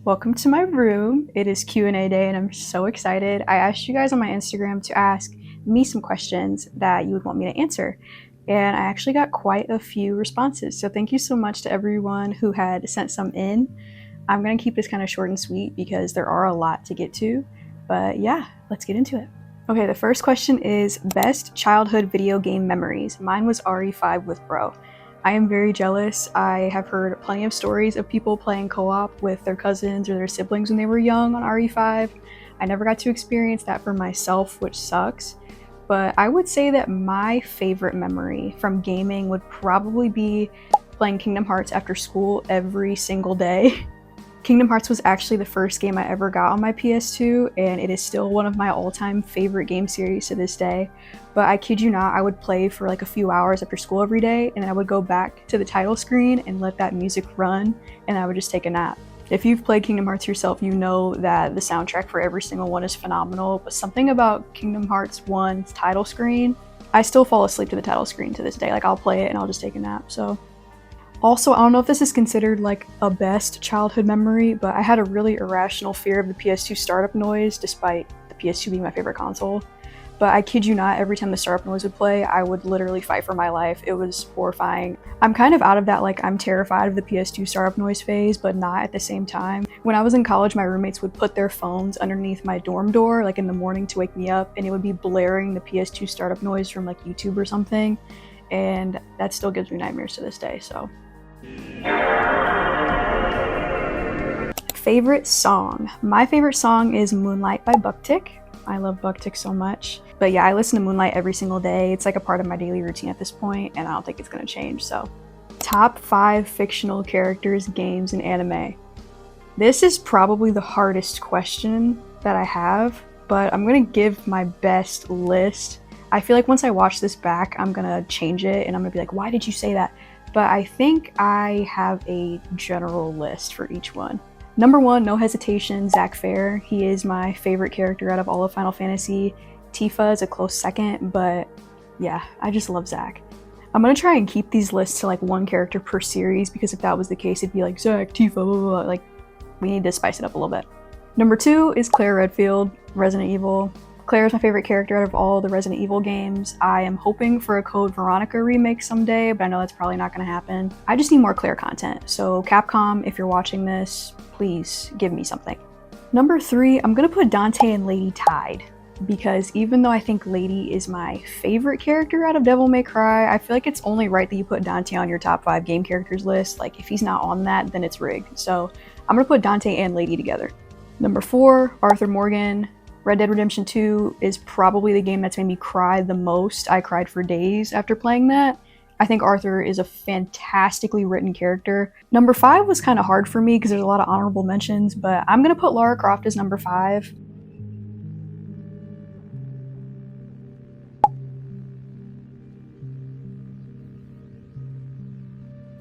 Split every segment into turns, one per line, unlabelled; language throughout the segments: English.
Welcome to my room. It is Q&A day and I'm so excited. I asked you guys on my Instagram to ask me some questions that you would want me to answer. And I actually got quite a few responses. So thank you so much to everyone who had sent some in. I'm gonna keep this kind of short and sweet because there are a lot to get to. But yeah, let's get into it. Okay, the first question is best childhood video game memories. Mine was RE5 with Bro. I am very jealous. I have heard plenty of stories of people playing co-op with their cousins or their siblings when they were young on RE5. I never got to experience that for myself, which sucks. But I would say that my favorite memory from gaming would probably be playing Kingdom Hearts after school every single day. Kingdom Hearts was actually the first game I ever got on my PS2, and it is still one of my all-time favorite game series to this day. But I kid you not, I would play for like a few hours after school every day, and then I would go back to the title screen and let that music run, and I would just take a nap. If you've played Kingdom Hearts yourself, you know that the soundtrack for every single one is phenomenal, but something about Kingdom Hearts 1's title screen, I still fall asleep to the title screen to this day. Like, I'll play it and I'll just take a nap, so. Also, I don't know if this is considered like a best childhood memory, but I had a really irrational fear of the PS2 startup noise, despite the PS2 being my favorite console. But I kid you not, every time the startup noise would play, I would literally fight for my life. It was horrifying. I'm kind of out of that, like, I'm terrified of the PS2 startup noise phase, but not at the same time. When I was in college, my roommates would put their phones underneath my dorm door, like in the morning to wake me up, and it would be blaring the PS2 startup noise from like YouTube or something. And that still gives me nightmares to this day, so. Favorite song. My favorite song is Moonlight by Bucktick. I love Bucktick so much. But yeah, I listen to Moonlight every single day. It's like a part of my daily routine at this point, and I don't think it's gonna change, so. Top 5 fictional characters, games, and anime. This is probably the hardest question that I have, but I'm gonna give my best list. I feel like once I watch this back, I'm gonna change it, and I'm gonna be like, why did you say that? But I think I have a general list for each one. Number 1, no hesitation, Zack Fair. He is my favorite character out of all of Final Fantasy. Tifa is a close second, but yeah, I just love Zack. I'm gonna try and keep these lists to like one character per series, because if that was the case, it'd be like Zack, Tifa, blah, blah, blah. Like, we need to spice it up a little bit. Number 2 is Claire Redfield, Resident Evil. Claire is my favorite character out of all the Resident Evil games. I am hoping for a Code Veronica remake someday, but I know that's probably not gonna happen. I just need more Claire content, so Capcom, if you're watching this, please give me something. Number 3, I'm gonna put Dante and Lady tied, because even though I think Lady is my favorite character out of Devil May Cry, I feel like it's only right that you put Dante on your top 5 game characters list. Like, if he's not on that, then it's rigged. So I'm gonna put Dante and Lady together. Number 4, Arthur Morgan. Red Dead Redemption 2 is probably the game that's made me cry the most. I cried for days after playing that. I think Arthur is a fantastically written character. Number 5 was kind of hard for me because there's a lot of honorable mentions, but I'm gonna put Lara Croft as number 5.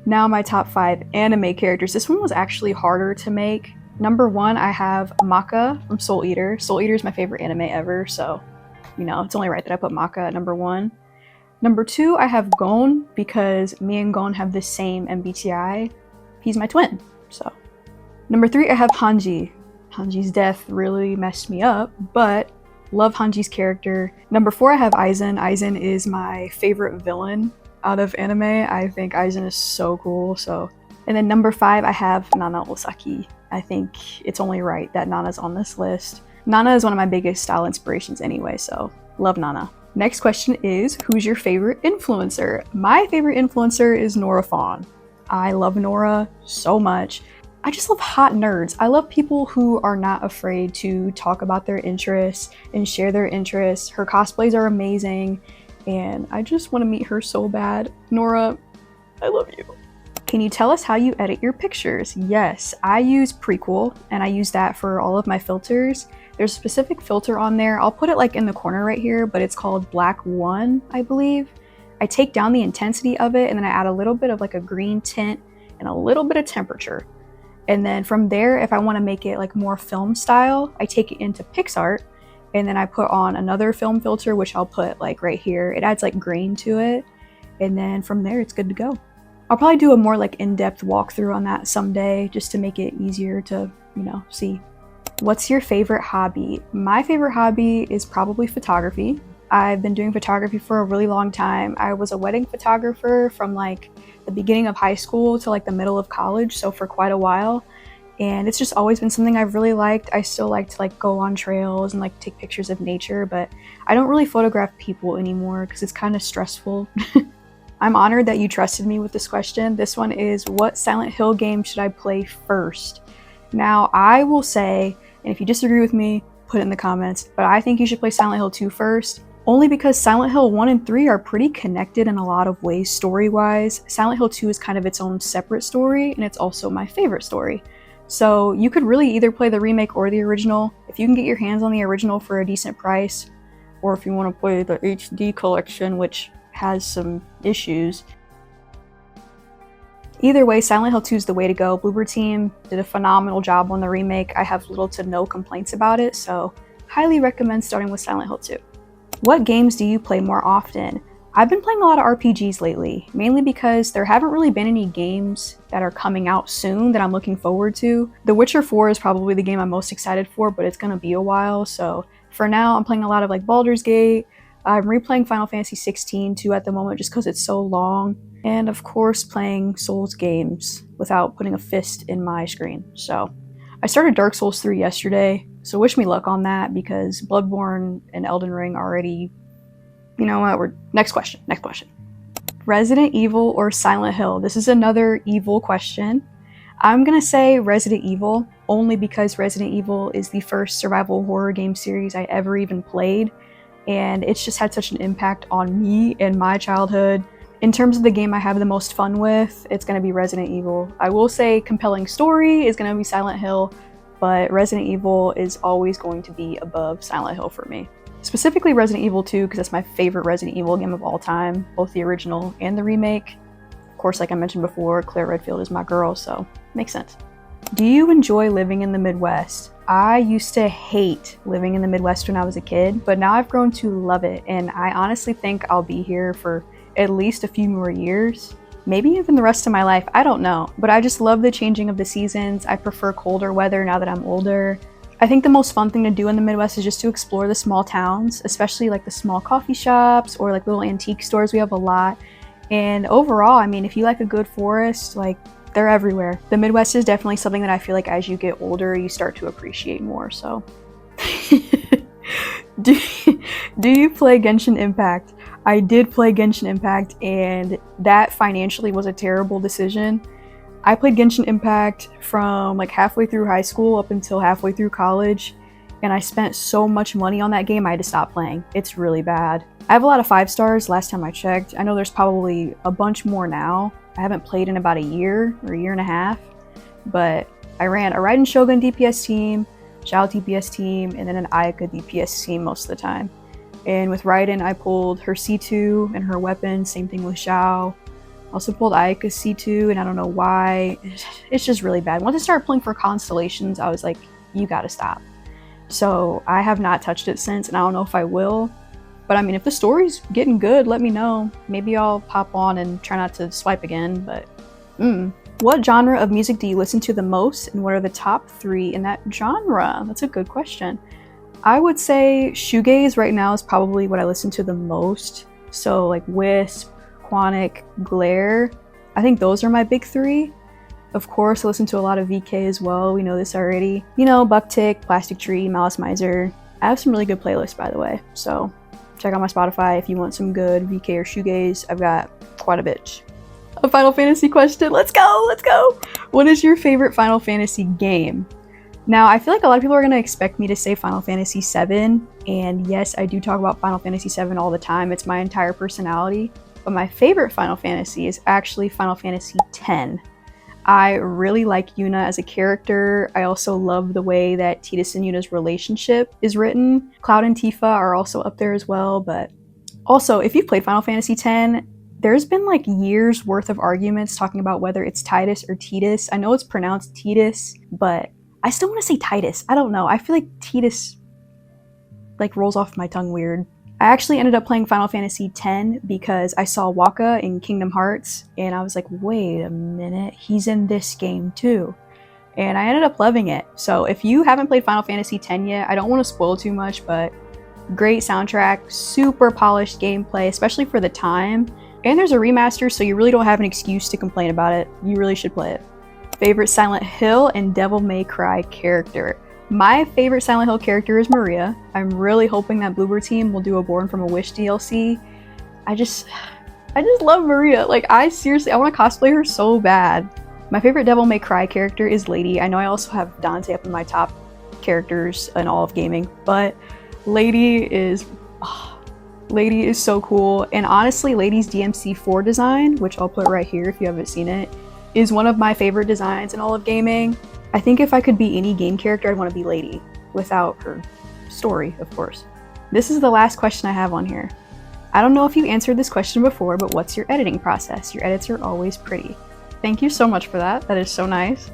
Now my top 5 anime characters. This one was actually harder to make. Number 1, I have Maka from Soul Eater. Soul Eater is my favorite anime ever, so, you know, it's only right that I put Maka at number 1. Number 2, I have Gon, because me and Gon have the same MBTI. He's my twin, so. Number 3, I have Hanji. Hanji's death really messed me up, but love Hanji's character. Number 4, I have Aizen. Aizen is my favorite villain out of anime. I think Aizen is so cool, so. And then number 5, I have Nana Osaki. I think it's only right that Nana's on this list. Nana is one of my biggest style inspirations anyway, so love Nana. Next question is, who's your favorite influencer? My favorite influencer is Nora Fawn. I love Nora so much. I just love hot nerds. I love people who are not afraid to talk about their interests and share their interests. Her cosplays are amazing, and I just want to meet her so bad. Nora, I love you. Can you tell us how you edit your pictures? Yes, I use Prequel, and I use that for all of my filters. There's a specific filter on there. I'll put it like in the corner right here, but it's called Black 1, I believe. I take down the intensity of it, and then I add a little bit of like a green tint and a little bit of temperature. And then from there, if I want to make it like more film style, I take it into PixArt, and then I put on another film filter, which I'll put like right here. It adds like grain to it, and then from there, it's good to go. I'll probably do a more like in-depth walkthrough on that someday just to make it easier to, see. What's your favorite hobby? My favorite hobby is probably photography. I've been doing photography for a really long time. I was a wedding photographer from like the beginning of high school to like the middle of college, so for quite a while. And it's just always been something I've really liked. I still like to like go on trails and like take pictures of nature, but I don't really photograph people anymore because it's kind of stressful. I'm honored that you trusted me with this question. This one is, what Silent Hill game should I play first? Now, I will say, and if you disagree with me, put it in the comments, but I think you should play Silent Hill 2 first, only because Silent Hill 1 and 3 are pretty connected in a lot of ways story-wise. Silent Hill 2 is kind of its own separate story, and it's also my favorite story. So you could really either play the remake or the original. If you can get your hands on the original for a decent price, or if you want to play the HD collection, which has some issues. Either way, Silent Hill 2 is the way to go. Bloober Team did a phenomenal job on the remake. I have little to no complaints about it, so highly recommend starting with Silent Hill 2. What games do you play more often? I've been playing a lot of RPGs lately, mainly because there haven't really been any games that are coming out soon that I'm looking forward to. The Witcher 4 is probably the game I'm most excited for, but it's gonna be a while, so for now I'm playing a lot of like Baldur's Gate. I'm replaying Final Fantasy 16 too at the moment just because it's so long. And of course playing Souls games without putting a fist in my screen. So I started Dark Souls 3 yesterday, so wish me luck on that because Bloodborne and Elden Ring already, you know what, next question. Resident Evil or Silent Hill? This is another evil question. I'm gonna say Resident Evil, only because Resident Evil is the first survival horror game series I ever even played, and it's just had such an impact on me and my childhood. In terms of the game I have the most fun with, it's going to be Resident Evil. I will say compelling story is going to be Silent Hill, but Resident Evil is always going to be above Silent Hill for me. Specifically Resident Evil 2, because that's my favorite Resident Evil game of all time, both the original and the remake. Of course, like I mentioned before, Claire Redfield is my girl, so makes sense. Do you enjoy living in the Midwest? I used to hate living in the Midwest when I was a kid, but now I've grown to love it, and I honestly think I'll be here for at least a few more years, maybe even the rest of my life, I don't know. But I just love the changing of the seasons. I prefer colder weather now that I'm older. I think the most fun thing to do in the Midwest is just to explore the small towns, especially like the small coffee shops or like little antique stores. We have a lot. And overall, I mean, if you like a good forest, like they're everywhere. The Midwest is definitely something that I feel like as you get older, you start to appreciate more, so. Do you play Genshin Impact? I did play Genshin Impact, and that financially was a terrible decision. I played Genshin Impact from like halfway through high school up until halfway through college, and I spent so much money on that game I had to stop playing. It's really bad. I have a lot of 5 stars last time I checked. I know there's probably a bunch more now. I haven't played in about a year or a year and a half, but I ran a Raiden Shogun DPS team, Xiao DPS team, and then an Ayaka DPS team most of the time. And with Raiden, I pulled her C2 and her weapon, same thing with Xiao. Also pulled Ayaka's C2, and I don't know why. It's just really bad. Once I started playing for constellations, I was like, you gotta stop. So I have not touched it since, and I don't know if I will. But I mean, if the story's getting good, let me know. Maybe I'll pop on and try not to swipe again, but What genre of music do you listen to the most, and what are the top 3 in that genre? That's a good question. I would say shoegaze right now is probably what I listen to the most. So like Wisp, Quantic, Glare. I think those are my big 3. Of course, I listen to a lot of VK as well. We know this already. You know, Bucktick, Plastic Tree, Malice Miser. I have some really good playlists, by the way. So check out my Spotify if you want some good VK or shoegaze. I've got quite a bit. A Final Fantasy question. Let's go! What is your favorite Final Fantasy game? Now, I feel like a lot of people are going to expect me to say Final Fantasy VII, and yes, I do talk about Final Fantasy VII all the time. It's my entire personality, but my favorite Final Fantasy is actually Final Fantasy X. I really like Yuna as a character. I also love the way that Tidus and Yuna's relationship is written. Cloud and Tifa are also up there as well, but also, if you've played Final Fantasy X, there's been like years worth of arguments talking about whether it's Tidus or Tidus. I know it's pronounced Tidus, but I still want to say Tidus. I don't know. I feel like Tidus like rolls off my tongue weird. I actually ended up playing Final Fantasy X because I saw Waka in Kingdom Hearts, and I was like, wait a minute, he's in this game too. And I ended up loving it. So if you haven't played Final Fantasy X yet, I don't want to spoil too much, but great soundtrack, super polished gameplay, especially for the time. And there's a remaster, so you really don't have an excuse to complain about it. You really should play it. Favorite Silent Hill and Devil May Cry character. My favorite Silent Hill character is Maria. I'm really hoping that Bloober Team will do a Born from a Wish DLC. I just love Maria. Like, I want to cosplay her so bad. My favorite Devil May Cry character is Lady. I know I also have Dante up in my top characters in all of gaming, but Lady is so cool. And honestly, Lady's DMC4 design, which I'll put right here if you haven't seen it, is one of my favorite designs in all of gaming. I think if I could be any game character, I'd want to be Lady, without her story, of course. This is the last question I have on here. I don't know if you answered this question before, but what's your editing process? Your edits are always pretty. Thank you so much for that. That is so nice.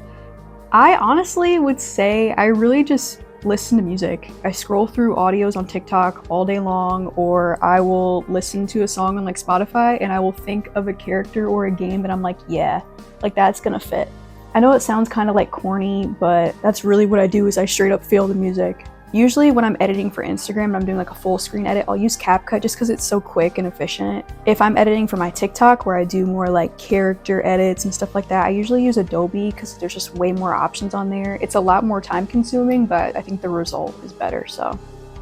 I honestly would say I really just listen to music. I scroll through audios on TikTok all day long, or I will listen to a song on like Spotify and I will think of a character or a game that I'm like, yeah, like that's gonna fit. I know it sounds kind of like corny, but that's really what I do, is I straight up feel the music. Usually when I'm editing for Instagram and I'm doing like a full screen edit, I'll use CapCut just because it's so quick and efficient. If I'm editing for my TikTok, where I do more like character edits and stuff like that, I usually use Adobe because there's just way more options on there. It's a lot more time consuming, but I think the result is better.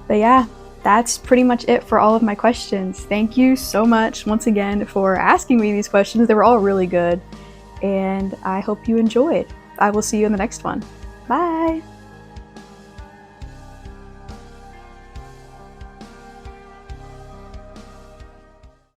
But yeah, that's pretty much it for all of my questions. Thank you so much once again for asking me these questions. They were all really good, and I hope you enjoyed. I will see you in the next one. Bye!